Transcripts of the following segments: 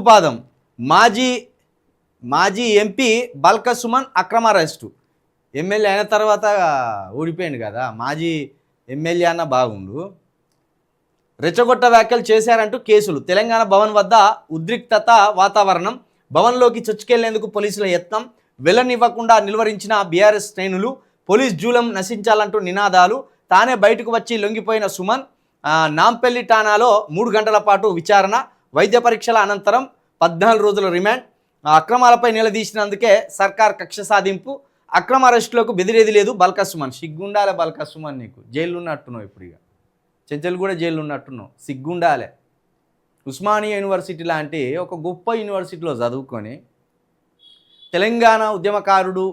ఉక్కుపాదం. మాజీ ఎంపీ బల్క సుమన్ అక్రమ అరెస్టు. ఎమ్మెల్యే అయిన తర్వాత ఊడిపోయింది కదా, మాజీ ఎమ్మెల్యే అన్న బాగుండు. రెచ్చగొట్ట వ్యాఖ్యలు చేశారంటూ కేసులు. తెలంగాణ భవన్ వద్ద ఉద్రిక్తత వాతావరణం. భవన్లోకి చొచ్చుకెళ్లేందుకు పోలీసుల యత్నం. వెళ్లనివ్వకుండా నిలువరించిన బీఆర్ఎస్ శ్రేణులు. పోలీస్ జూలం నశించాలంటూ నినాదాలు. తానే బయటకు వచ్చి లొంగిపోయిన సుమన్. నాంపల్లి ఠాణాలో 3 గంటల పాటు విచారణ. వైద్య పరీక్షల అనంతరం 14 రోజుల రిమాండ్. అక్రమాలపై నిలదీసినందుకే సర్కార్ కక్ష సాధింపు. అక్రమ అరెస్టులకు బెదిరేది లేదు బల్క సుమన్. సిగ్గుండాలే బల్క సుమన్, నీకు జైలు ఉన్నట్టున్నావు. ఇప్పుడు ఇక చెంచలు కూడా జైలు ఉన్నట్టున్నావు. సిగ్గుండాలే. ఉస్మానియా యూనివర్సిటీ లాంటి ఒక గొప్ప యూనివర్సిటీలో చదువుకొని తెలంగాణ ఉద్యమకారుడు,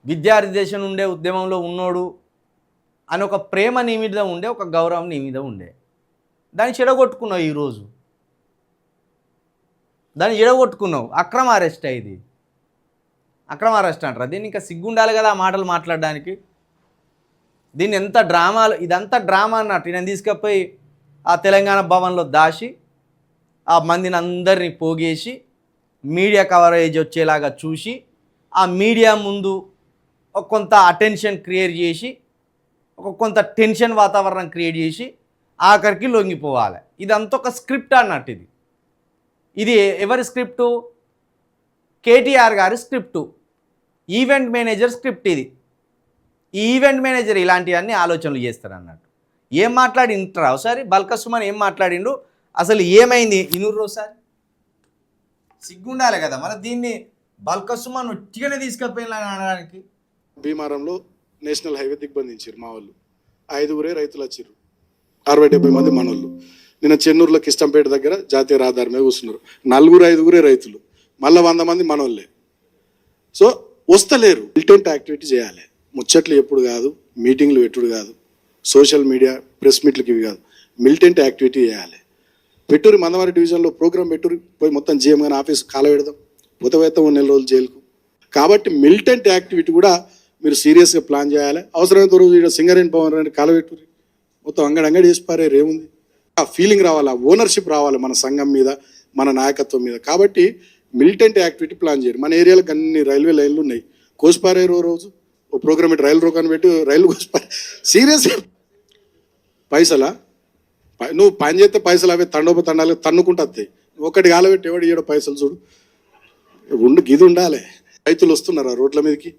విద్యార్థి దేశం ఉండే ఉద్యమంలో ఉన్నోడు అని ఒక ప్రేమ నీ మీద ఉండే, ఒక గౌరవం నీ మీద ఉండే. దాన్ని చెడగొట్టుకున్నావు. ఈరోజు దాన్ని చెడగొట్టుకున్నావు. అక్రమ అరెస్ట్ ఇది. అక్రమ అరెస్ట్ అంటారా దీన్ని? ఇంకా సిగ్గుండాలి కదా ఆ మాటలు మాట్లాడడానికి. దీన్ని ఎంత డ్రామాలు, ఇదంతా డ్రామా అన్నట్టు. నేను తీసుకుపోయి ఆ తెలంగాణ భవన్లో దాచి ఆ మందిని అందరినీ పోగేసి మీడియా కవరేజ్ వచ్చేలాగా చూసి ఆ మీడియా ముందు ఒక కొంత అటెన్షన్ క్రియేట్ చేసి, ఒక కొంత టెన్షన్ వాతావరణం క్రియేట్ చేసి ఆఖరికి లొంగిపోవాలి. ఇదంతా ఒక స్క్రిప్ట్ అన్నట్టు. ఇది ఎవరి స్క్రిప్టు? కేటీఆర్ గారి స్క్రిప్టు, ఈవెంట్ మేనేజర్ స్క్రిప్ట్ ఇది. ఈ ఈవెంట్ మేనేజర్ ఇలాంటివన్నీ ఆలోచనలు చేస్తారు అన్నట్టు. ఏం మాట్లాడి ఇంటారా ఒకసారి? బల్క సుమన్ ఏం మాట్లాడిండు, అసలు ఏమైంది ఇనుర్రు ఒకసారి. సిగ్గుండాలి కదా మరి. దీన్ని బల్క సుమన్ ఉట్టిగానే తీసుకుపోయిన అనడానికి. భీమారంలో నేషనల్ హైవే దిగ్బంధించారు మా వాళ్ళు. 5 రైతులు వచ్చారు, 60-70 మంది మనోళ్ళు. నిన్న చెన్నూరులో కిష్టంపేట దగ్గర జాతీయ రహదారి మీద కూర్చున్నారు. 4-5 రైతులు, మళ్ళీ 100 మంది మనోళ్ళే. సో వస్తలేరు. మిలిటెంట్ యాక్టివిటీ చేయాలి. ముచ్చట్లు ఎప్పుడు కాదు, మీటింగ్లు పెట్టుడు కాదు, సోషల్ మీడియా ప్రెస్ మీట్లకి ఇవి కాదు. మిలిటెంట్ యాక్టివిటీ చేయాలి. పెట్టురి మందమారి డివిజన్లో ప్రోగ్రామ్ పెట్టురి, పోయి మొత్తం జీఎం గారి ఆఫీస్ కాల పెడదాం, పోతవేత్తం 1 నెల రోజులు జైలుకు. కాబట్టి మిలిటెంట్ యాక్టివిటీ కూడా మీరు సీరియస్గా ప్లాన్ చేయాలి. అవసరమైనంత రోజు ఇక్కడ సింగరేణి పవన్ అని కాల పెట్టురి, మొత్తం అంగడి చేసి పారేరు. ఏముంది? ఆ ఫీలింగ్ రావాలి, ఆ ఓనర్షిప్ రావాలి మన సంఘం మీద, మన నాయకత్వం మీద. కాబట్టి మిలిటెంట్ యాక్టివిటీ ప్లాన్ చేయరు. మన ఏరియాలకు అన్ని రైల్వే లైన్లు ఉన్నాయి. కోసిపారేరు రోజు ఓ ప్రోగ్రామ్ పెట్టి రైలు రోకాన్ని పెట్టి రైలు కోసిపారే. సీరియస్ పైసలా? నువ్వు పని చేస్తే పైసలు అవే తండాలు తన్నుకుంటూ వస్తాయి. ఒకటి కాలబెట్టి ఎవడు ఇయ్యడో పైసలు చూడు. గిది ఉండాలి. రైతులు వస్తున్నారా రోడ్ల మీదకి?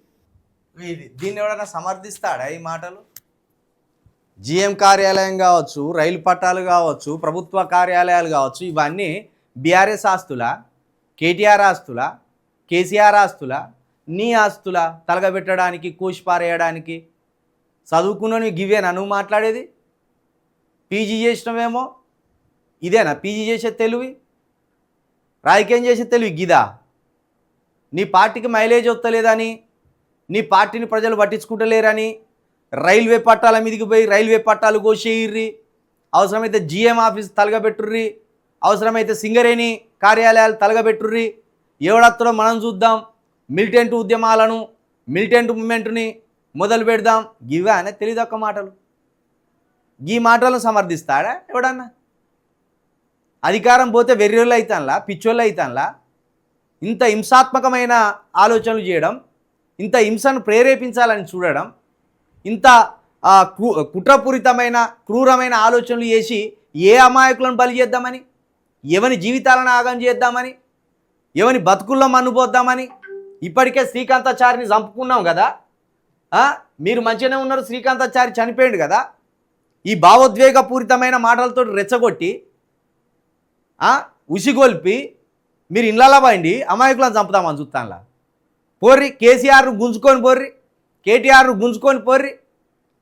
దీన్ని ఎవడన్నా సమర్థిస్తాడా ఈ మాటలు? జిఎం కార్యాలయం కావచ్చు, రైలు పట్టాలు కావచ్చు, ప్రభుత్వ కార్యాలయాలు కావచ్చు, ఇవన్నీ బీఆర్ఎస్ ఆస్తులా, కేటీఆర్ ఆస్తులా, కేసీఆర్ ఆస్తులా, నీ ఆస్తులా? తలగబెట్టడానికి, కోసిపారేయడానికి చదువుకున్నవి గివేనా నువ్వు మాట్లాడేది? పీజీ చేసినవేమో, ఇదేనా పీజీ చేసే తెలివి? రాజకీయం చేసే తెలివి గిదా? నీ పార్టీకి మైలేజ్ వస్తలేదని, నీ పార్టీని ప్రజలు పట్టించుకుంటలేరని రైల్వే పట్టాల మీదకి పోయి రైల్వే పట్టాలు కోసేయిర్రి, అవసరమైతే జిఎం ఆఫీస్ తలగబెట్టుర్రి, అవసరమైతే సింగరేణి కార్యాలయాలు తలగబెట్టుర్రి. ఎవడత్తడో మనం చూద్దాం. మిలిటెంట్ ఉద్యమాలను, మిలిటెంట్ మూమెంట్ని మొదలు పెడదాం. గివే అనే తెలియదొక్క మాటలు. ఈ మాటలను సమర్థిస్తాడా ఎవడన్నా? అధికారం పోతే వెర్రోళ్ళు అవుతానులా, పిచ్చోళ్ళు అవుతానులా. ఇంత హింసాత్మకమైన ఆలోచనలు చేయడం, ఇంత హింసను ప్రేరేపించాలని చూడడం, ఇంత కుట్రపూరితమైన క్రూరమైన ఆలోచనలు చేసి ఏ అమాయకులను బలి చేద్దామని, ఎవని జీవితాలను ఆగం చేద్దామని, ఎవని బతుకుల్లో మన్నుపోద్దామని. ఇప్పటికే శ్రీకాంతాచారిని చంపుకున్నాం కదా. మీరు మంచిగానే ఉన్నారు, శ్రీకాంతాచారి చనిపోయాడు కదా. ఈ భావోద్వేగపూరితమైన మాటలతో రెచ్చగొట్టి ఉసిగొల్పి మీరు ఇళ్ళలా పోయింది అమాయకులను చంపుతామని చూస్తానులా. పోర్రి, కేసీఆర్ను గుంజుకొని పోర్రి, కేటీఆర్ను గుంజుకొని పోర్రి.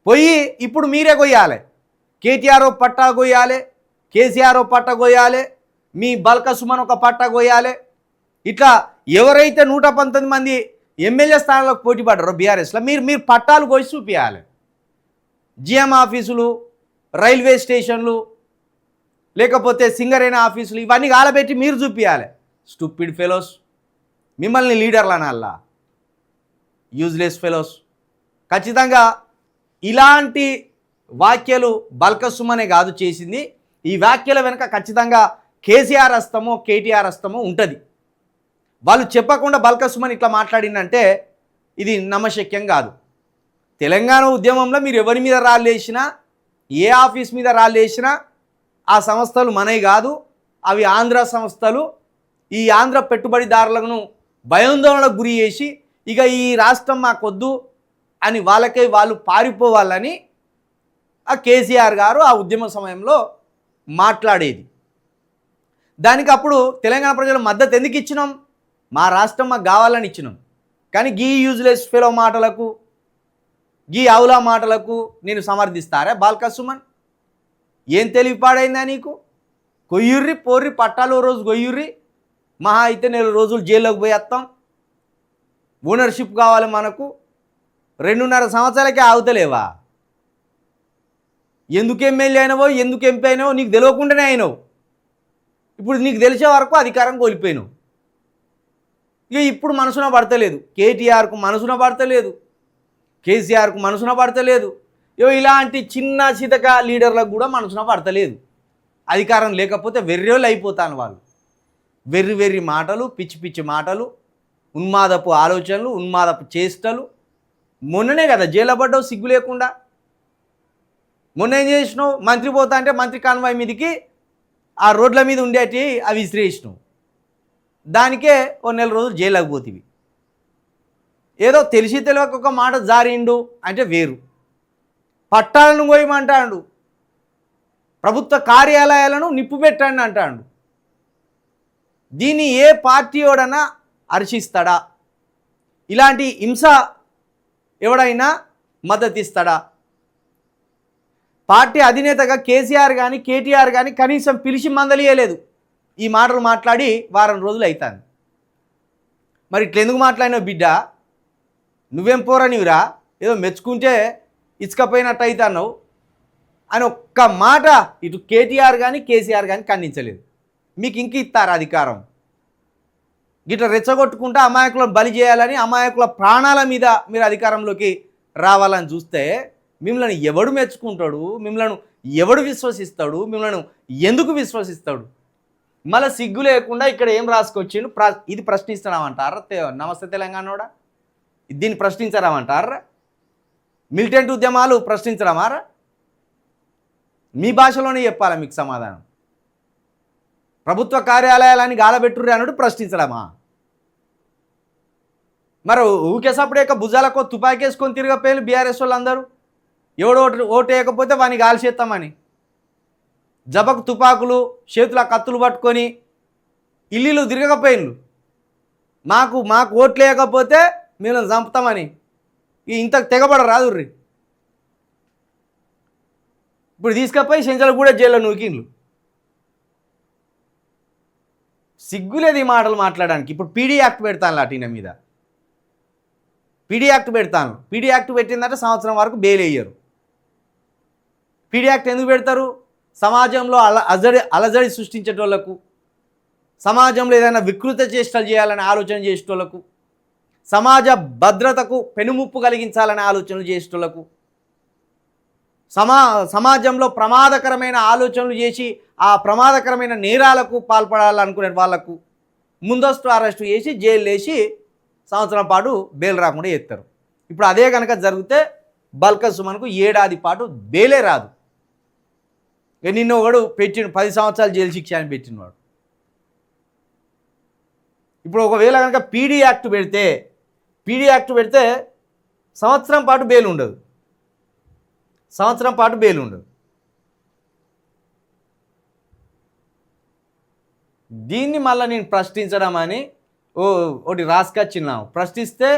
పోయి ఇప్పుడు మీరే కొయ్యాలి. కేటీఆర్ పట్టా కొయ్యాలి, కేసీఆర్ పట్టా కొయ్యాలి, మీ బల్క సుమన్ ఒక పట్టా కొయ్యాలి. ఇట్లా ఎవరైతే 119 మంది ఎమ్మెల్యే స్థానాలకు పోటీ పడ్డారో బీఆర్ఎస్లో మీరు పట్టాలు కోసి చూపించాలి. జిఎం ఆఫీసులు, రైల్వే స్టేషన్లు, లేకపోతే సింగరేణి ఆఫీసులు, ఇవన్నీ కాలబెట్టి మీరు చూపించాలి. స్టూపిడ్ ఫెలోస్, మిమ్మల్ని లీడర్లు అనాలా? Useless fellows. ఖచ్చితంగా ఇలాంటి వ్యాఖ్యలు బల్క సుమనే కాదు చేసింది. ఈ వ్యాఖ్యల వెనుక ఖచ్చితంగా కేసీఆర్ హస్తమో కేటీఆర్ హస్తమో ఉంటుంది. వాళ్ళు చెప్పకుండా బల్క సుమన్ ఇట్లా మాట్లాడిందంటే ఇది నమ్మశక్యం కాదు. తెలంగాణ ఉద్యమంలో మీరు ఎవరి మీద రాళ్ళేసినా, ఏ ఆఫీస్ మీద రాళ్ళేసినా ఆ సంస్థలు మనవి కాదు, అవి ఆంధ్ర సంస్థలు. ఈ ఆంధ్ర పెట్టుబడిదారులను భయాందోళనకు గురి చేసి ఇక ఈ రాష్ట్రం మాకొద్దు అని వాళ్ళకై వాళ్ళు పారిపోవాలని ఆ కేసీఆర్ గారు ఆ ఉద్యమ సమయంలో మాట్లాడేది. దానికి అప్పుడు తెలంగాణ ప్రజల మద్దతు ఎందుకు ఇచ్చినాం? మా రాష్ట్రం మాకు కావాలని ఇచ్చినాం. కానీ గీ యూజ్లెస్ ఫెలో మాటలకు, గీ అవులా మాటలకు నేను సమర్థిస్తారా బాల్క సుమన్? ఏం తెలివిపాడైందా నీకు? కొయ్యుర్రి పోర్రి పట్టాలు రోజు కొయ్యుర్రి, మహా అయితే 4 రోజులు జైల్లోకి పోయేస్తాం, ఓనర్షిప్ కావాలి మనకు. 2.5 సంవత్సరాలకే ఆగుతలేవా? ఎందుకు ఎమ్మెల్యే అయినావో, ఎందుకు ఎంపీ అయినావో నీకు తెలియకుండానే అయినావు. ఇప్పుడు నీకు తెలిసే వరకు అధికారం కోల్పోయినావు. ఇక ఇప్పుడు మనసున పడతలేదు, కేటీఆర్కు మనసున పడతలేదు, కేసీఆర్కు మనసున పడతలేదు, ఇలాంటి చిన్న చితక లీడర్లకు కూడా మనసున పడతలేదు. అధికారం లేకపోతే వెర్రోళ్ళు అయిపోతాను వాళ్ళు. వెర్రి మాటలు, పిచ్చి పిచ్చి మాటలు, ఉన్మాదపు ఆలోచనలు, ఉన్మాదపు చేష్టలు. మొన్ననే కదా జైలు పడ్డావు సిగ్గు లేకుండా. మొన్న ఏం చేసినావు? మంత్రి పోతా అంటే మంత్రి కాన్వాయ్ మీదకి ఆ రోడ్ల మీద ఉండేటి అవి విసిరేసినావు. దానికే 1 నెల రోజులు జైలుకి పోతివి. ఏదో తెలిసి తెలియక ఒక మాట జారిండు అంటే వేరు. పట్టాలను పోయమంటాడు, ప్రభుత్వ కార్యాలయాలను నిప్పు పెట్టండి అంటాడు. దీన్ని ఏ పార్టీ ఎవడన్నా హర్షిస్తాడా? ఇలాంటి హింస ఎవడైనా మద్దతిస్తాడా? పార్టీ అధినేతగా కేసీఆర్ కానీ కేటీఆర్ కానీ కనీసం పిలిచి మందలియలేదు. ఈ మాటలు మాట్లాడి వారం రోజులు అవుతాను. మరి ఇట్లెందుకు మాట్లాడినావు బిడ్డ? నువ్వేం పోరనివిరా, ఏదో మెచ్చుకుంటే ఇసుకపోయినట్టు అవుతావు అని ఒక్క మాట ఇటు కేటీఆర్ కానీ కేసీఆర్ కానీ ఖండించలేదు. మీకు ఇంక ఇస్తారు అధికారం? గిట్ల రెచ్చగొట్టుకుంటా అమాయకులను బలి చేయాలని, అమాయకుల ప్రాణాల మీద మీరు అధికారంలోకి రావాలని చూస్తే మిమ్మల్ని ఎవడు మెచ్చుకుంటాడు? మిమ్మల్ని ఎవడు విశ్వసిస్తాడు? మిమ్మల్ని ఎందుకు విశ్వసిస్తాడు? మళ్ళీ సిగ్గు లేకుండా ఇక్కడ ఏం రాసుకొచ్చిండు? ఇది ప్రశ్నిస్తున్నామంటారా? నమస్తే తెలంగాణోడా, దీన్ని ప్రశ్నించరామంటారా? మిలిటెంట్ ఉద్యమాలు ప్రశ్నించరామారా? మీ భాషలోనే చెప్పాలా మీకు సమాధానం? ప్రభుత్వ కార్యాలయాలని గాలబెట్టుర్రి అన్నట్టు ప్రశ్నించడమా? మరి ఊకేసప్పుడేక భుజాలకు తుపాకీ వేసుకొని తిరగపోయారు బీఆర్ఎస్ వాళ్ళు అందరూ. ఎవడు ఓటు వేయకపోతే వాని గాలి చేస్తామని జబకు తుపాకులు చేతుల కత్తులు పట్టుకొని ఇల్లు తిరగకపోయిన్లు. మాకు ఓట్లు వేయకపోతే మేము చంపుతామని ఇంత తెగబడ రాదుర్రి. ఇప్పుడు తీసుకపోయి సెంచలు కూడా జైల్లో నూకిండ్లు. సిగ్గులేదు ఈ మాటలు మాట్లాడడానికి. ఇప్పుడు పీడీ యాక్ట్ పెడతాను లాటీన మీద, పీడీ యాక్ట్ పెడతాను. పీడీ యాక్ట్ పెట్టిందంటే సంవత్సరం వరకు బెయిల్ వేయరు. పీడీ యాక్ట్ ఎందుకు పెడతారు? సమాజంలో అలజడి సృష్టించేటోళ్లకు, సమాజంలో ఏదైనా వికృత చేష్టలు చేయాలని ఆలోచన చేసేటోళ్లకు, సమాజ భద్రతకు పెనుముప్పు కలిగించాలనే ఆలోచనలు చేసేటోళ్లకు, సమాజంలో ప్రమాదకరమైన ఆలోచనలు చేసి ఆ ప్రమాదకరమైన నేరాలకు పాల్పడాలనుకునే వాళ్లకు ముందస్తు అరెస్టు చేసి జైలు వేసి సంవత్సరం పాటు బెయిల్ రాకుండా చేస్తారు. ఇప్పుడు అదే కనుక జరిగితే బల్క సుమన్కు 7 ఏడాది పాటు బెయిలే రాదు. నిన్న ఒకడు పెట్టిన 10 సంవత్సరాలు జైలు శిక్ష అని పెట్టినవాడు. ఇప్పుడు ఒకవేళ కనుక పీడీ యాక్ట్ పెడితే సంవత్సరం పాటు బెయిల్ ఉండదు. దీన్ని మళ్ళీ నేను ప్రశ్నించడం అని ఒకటి రాసుకొచ్చిన్నావు. ప్రశ్నిస్తే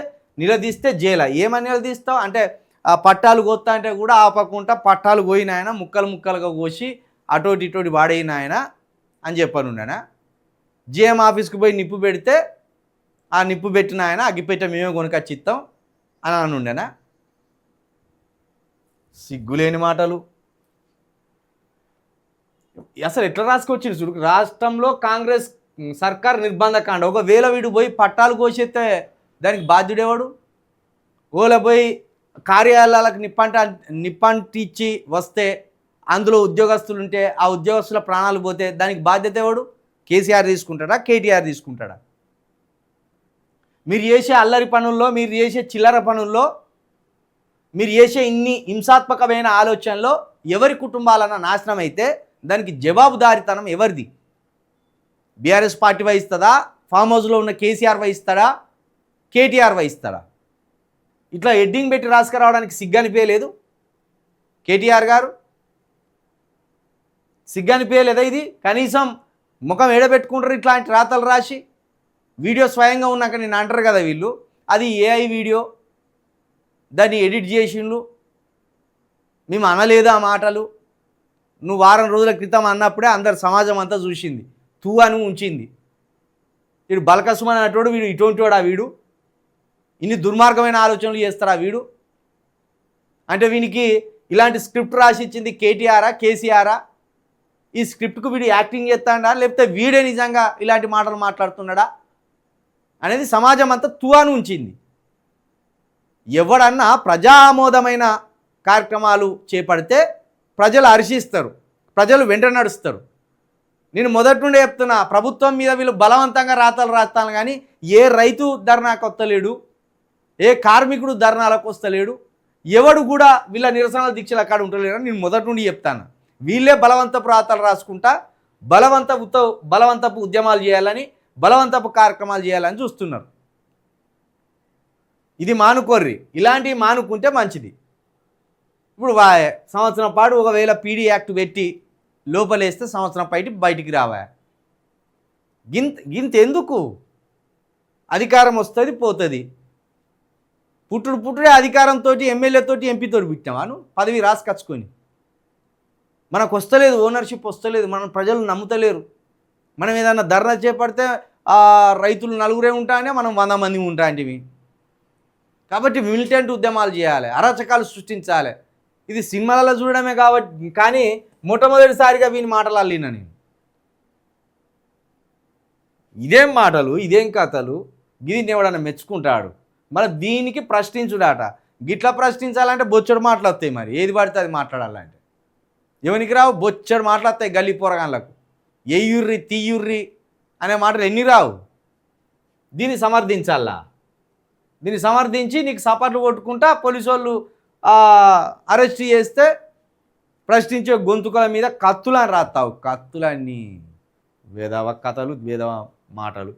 నిలదీస్తే జైలు. ఏమని నిలదీస్తావు అంటే ఆ పట్టాలు కోస్తా అంటే కూడా ఆపకుండా పట్టాలు పోయిన ఆయన ముక్కలుగా కోసి అటోటి ఇటోటి వాడైన ఆయన అని చెప్పనుండేనా? జిఎం ఆఫీస్కి పోయి నిప్పు పెడితే ఆ నిప్పు పెట్టిన ఆయన అగ్గిపెట్ట మేమే కొనుకొచ్చి ఇస్తాం అని అనుండేనా? సిగ్గులేని మాటలు. అసలు ఎట్లా రాసుకొచ్చింది చూడు. రాష్ట్రంలో కాంగ్రెస్ సర్కార్ నిర్బంధకాండ. ఒకవేళ వీడు పోయి పట్టాలు కోసేస్తే దానికి బాధ్యుడేవాడు? ఓలా పోయి కార్యాలయాలకు నిప్పంటిచ్చి వస్తే అందులో ఉద్యోగస్తులు ఉంటే ఆ ఉద్యోగస్తుల ప్రాణాలు పోతే దానికి బాధ్యత ఎవడు? కేసీఆర్ తీసుకుంటాడా, కేటీఆర్ తీసుకుంటాడా? మీరు చేసే అల్లరి పనుల్లో, మీరు చేసే చిల్లర పనుల్లో, మీరు చేసే ఇన్ని హింసాత్మకమైన ఆలోచనలో ఎవరి కుటుంబాలన్న నాశనం అయితే దానికి జవాబుదారీతనం ఎవరిది? BRS party వహిస్తుందా? ఫామ్ హౌస్లో ఉన్న కేసీఆర్ వహిస్తాడా? కేటీఆర్ వహిస్తాడా? ఇట్లా హెడ్డింగ్ పెట్టి రాసుకురావడానికి సిగ్గనిపించలేదు కేటీఆర్ గారు? సిగ్గనిపించలేదా ఇది? కనీసం ముఖం ఎడబెట్టుకుంటారు ఇట్లాంటి రాతలు రాసి? వీడియో స్వయంగా ఉన్నాక నేను అంటారు కదా వీళ్ళు, అది ఏఐ వీడియో, దాన్ని ఎడిట్ చేసిండు, మేము అనలేదు ఆ మాటలు, నువ్వు వారం రోజుల క్రితం అన్నప్పుడే అందరు సమాజం అంతా చూసింది, తూ అని ఉంచింది. వీడు బల్కసుమన్ అన్నటోడు, వీడు ఇటువంటివాడా? వీడు ఇన్ని దుర్మార్గమైన ఆలోచనలు చేస్తారా వీడు? అంటే వీనికి ఇలాంటి స్క్రిప్ట్ రాసి ఇచ్చింది కేటీఆరా, కేసీఆరా? ఈ స్క్రిప్ట్కు వీడు యాక్టింగ్ చేస్తాడా, లేకపోతే వీడే నిజంగా ఇలాంటి మాటలు మాట్లాడుతున్నాడా అనేది సమాజం అంతా తువాను ఉంచింది. ఎవడన్నా ప్రజా ఆమోదమైన కార్యక్రమాలు చేపడితే ప్రజలు హర్షిస్తారు, ప్రజలు వెంట నడుస్తారు. నేను మొదటి నుండి చెప్తున్నా, ప్రభుత్వం మీద వీళ్ళు బలవంతంగా రాతలు రాస్తాను, కానీ ఏ రైతు ధర్నాకు వస్తలేడు, ఏ కార్మికుడు ధర్నాలకు వస్తలేడు, ఎవడు కూడా వీళ్ళ నిరసనల దీక్షలు అక్కడ ఉండలేడు. నేను మొదటి నుండి చెప్తాను, వీళ్ళే బలవంతపు రాతలు రాసుకుంటా బలవంతపు ఉద్యమాలు చేయాలని, బలవంతపు కార్యక్రమాలు చేయాలని చూస్తున్నారు. ఇది మానుకోర్రి, ఇలాంటివి మానుకుంటే మంచిది. ఇప్పుడు సంవత్సరం పాటు ఒకవేళ పీడీ యాక్ట్ పెట్టి లోపలేస్తే సంవత్సరం బయటికి రావా? గింత ఎందుకు? అధికారం వస్తుంది పోతుంది. పుట్టుడే అధికారంతో ఎమ్మెల్యేతో ఎంపీతో పెట్టామాను పదవి రాసుకొచ్చుకొని. మనకు వస్తలేదు, ఓనర్షిప్ వస్తలేదు, మన ప్రజలు నమ్ముతలేరు. మనం ఏదన్నా ధర్నా చేపడితే రైతులు 4 ఉంటాయనే మనం 100 మంది ఉంటాంటివి. కాబట్టి మిలిటెంట్ ఉద్యమాలు చేయాలి, అరాచకాలు సృష్టించాలి. ఇది సినిమాలలో చూడడమే కాబట్టి, కానీ మొట్టమొదటిసారిగా వీని మాటలు అల్లిన నేను. ఇదేం మాటలు, ఇదేం కథలు, దీన్ని ఎవడన్నా మెచ్చుకుంటాడు? మరి దీనికి ప్రశ్నించుడాట. గిట్లా ప్రశ్నించాలంటే బొచ్చడు మాట్లాడతాయి. మరి ఏది పడితే అది మాట్లాడాలంటే ఎవరికి రావు? బొచ్చడు మాట్లాడతాయి గల్లీ పోరగాళ్ళకు. ఎయ్యుర్రి తీయుర్రి అనే మాటలు ఎన్ని రావు? దీన్ని సమర్థించాలా? దీన్ని సమర్థించి నీకు సపర్లు కొట్టుకుంటా పోలీసు వాళ్ళు అరెస్ట్ చేస్తే ప్రశ్నించే గొంతుకల మీద కత్తులని రాస్తావు. కత్తులన్నీ వేదవ కథలు, వేదవ మాటలు.